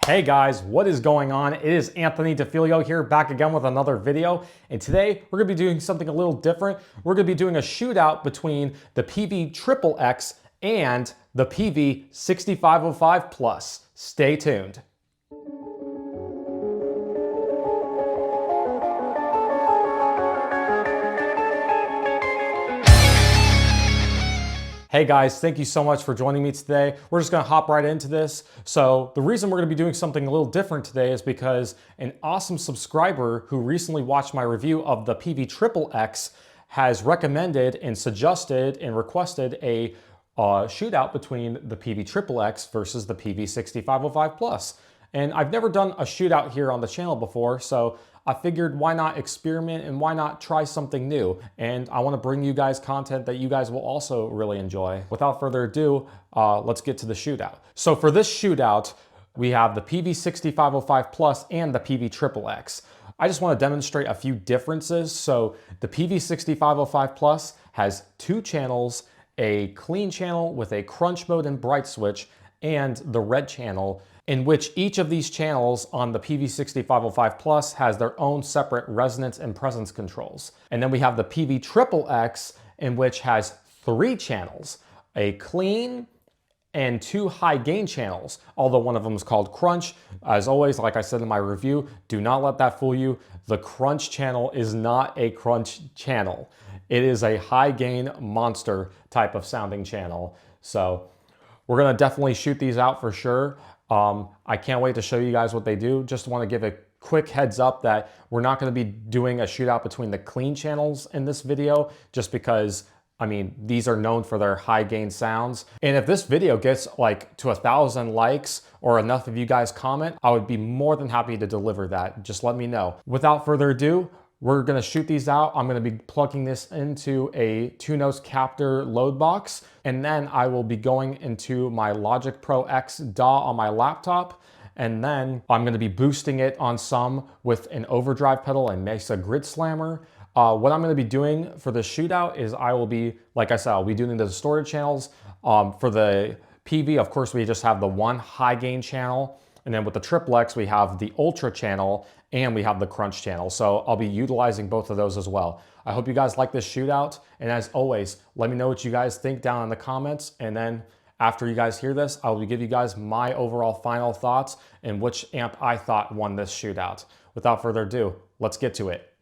Hey guys, what is going on? It is Anthony DeFilio here, back again with another video. And today we're gonna be doing something a little different. We're gonna be doing a shootout between the Peavey Triple X and the Peavey 6505 Plus. Stay tuned. Hey guys, thank you so much for joining me today. We're just gonna hop right into this. So the reason we're gonna be doing something a little different today is because an awesome subscriber who recently watched my review of the Peavey Triple X has recommended and suggested and requested a shootout between the Peavey Triple X versus the Peavey 6505 Plus. And I've never done a shootout here on the channel before, so I figured why not experiment and why not try something new? And I want to bring you guys content that you guys will also really enjoy. Without further ado, let's get to the shootout. So for this shootout, we have the Peavey 6505 Plus and the Peavey Triple X. I just want to demonstrate a few differences. So the Peavey 6505 Plus has two channels, a clean channel with a crunch mode and bright switch, and the red channel, in which each of these channels on the Peavey 6505 Plus has their own separate resonance and presence controls. And then we have the Peavey Triple X, in which has three channels, a clean and two high gain channels, although one of them is called crunch. As always, like I said in my review, do not let that fool you. The crunch channel is not a crunch channel. It is a high gain monster type of sounding channel. So we're gonna definitely shoot these out for sure. I can't wait to show you guys what they do. Just want to give a quick heads up that we're not going to be doing a shootout between the clean channels in this video, just because, I mean, these are known for their high gain sounds. And if this video gets like to 1,000 likes or enough of you guys comment, I would be more than happy to deliver that. Just let me know. Without further ado, we're gonna shoot these out. I'm gonna be plugging this into a 2-Notes Captor load box, and then I will be going into my Logic Pro X DAW on my laptop, and then I'm gonna be boosting it on some with an overdrive pedal and Mesa Gridslammer. What I'm gonna be doing for the shootout is I will be, like I said, I'll be doing the distorted channels. For the Peavey, of course, we just have the one high gain channel, and then with the Triple X, we have the Ultra channel, and we have the crunch channel. So I'll be utilizing both of those as well. I hope you guys like this shootout. And as always, let me know what you guys think down in the comments. And then after you guys hear this, I will give you guys my overall final thoughts and which amp I thought won this shootout. Without further ado, let's get to it.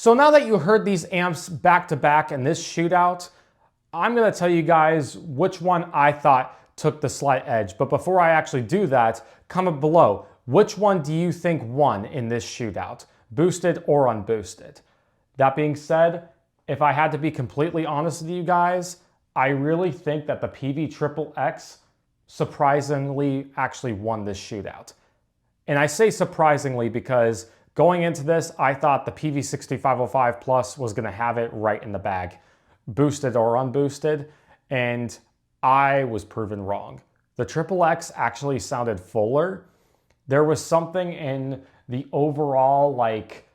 So now that you heard these amps back to back in this shootout, I'm gonna tell you guys which one I thought took the slight edge. But before I actually do that, comment below, which one do you think won in this shootout? Boosted or unboosted? That being said, if I had to be completely honest with you guys, I really think that the Peavey Triple X surprisingly actually won this shootout. And I say surprisingly because going into this, I thought the Peavey 6505 Plus was gonna have it right in the bag, boosted or unboosted, and I was proven wrong. The Triple X actually sounded fuller. There was something in the overall, like,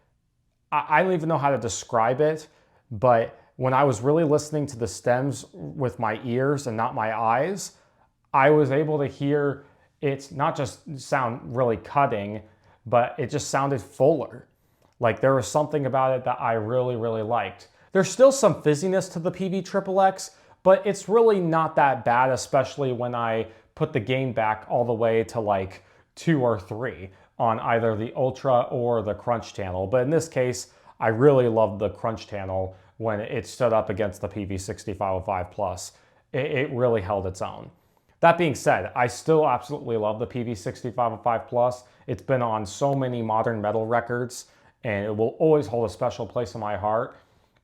I don't even know how to describe it, but when I was really listening to the stems with my ears and not my eyes, I was able to hear it not just sound really cutting, but it just sounded fuller. Like there was something about it that I really, really liked. There's still some fizziness to the Peavey Triple X, but it's really not that bad, especially when I put the gain back all the way to like 2 or 3 on either the Ultra or the Crunch channel. But in this case, I really loved the Crunch channel when it stood up against the Peavey 6505 Plus. It really held its own. That being said, I still absolutely love the Peavey 6505 Plus. It's been on so many modern metal records, and it will always hold a special place in my heart.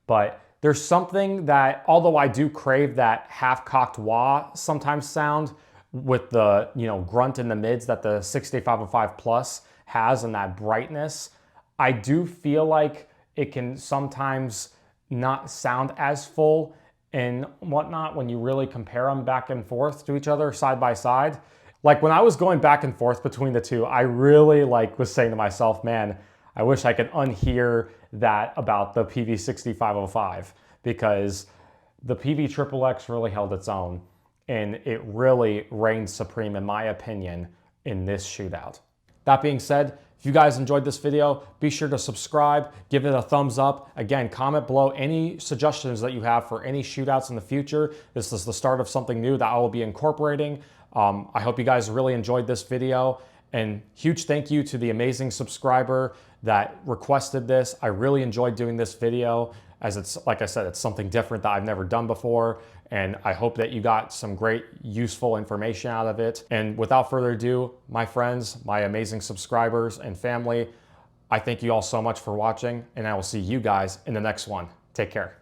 But there's something that, although I do crave that half-cocked wah sometimes sound with the grunt in the mids that the 6505 Plus has and that brightness, I do feel like it can sometimes not sound as full and whatnot when you really compare them back and forth to each other side by side. Like when I was going back and forth between the two, I really was saying to myself, man, I wish I could unhear that about the Peavey 6505 because the Peavey Triple X really held its own and it really reigned supreme in my opinion in this shootout. That being said, if you guys enjoyed this video, be sure to subscribe, give it a thumbs up. Again, comment below any suggestions that you have for any shootouts in the future. This is the start of something new that I will be incorporating. I hope you guys really enjoyed this video, and huge thank you to the amazing subscriber that requested this. I really enjoyed doing this video as it's, like I said, it's something different that I've never done before. And I hope that you got some great, useful information out of it. And without further ado, my friends, my amazing subscribers and family, I thank you all so much for watching, and I will see you guys in the next one. Take care.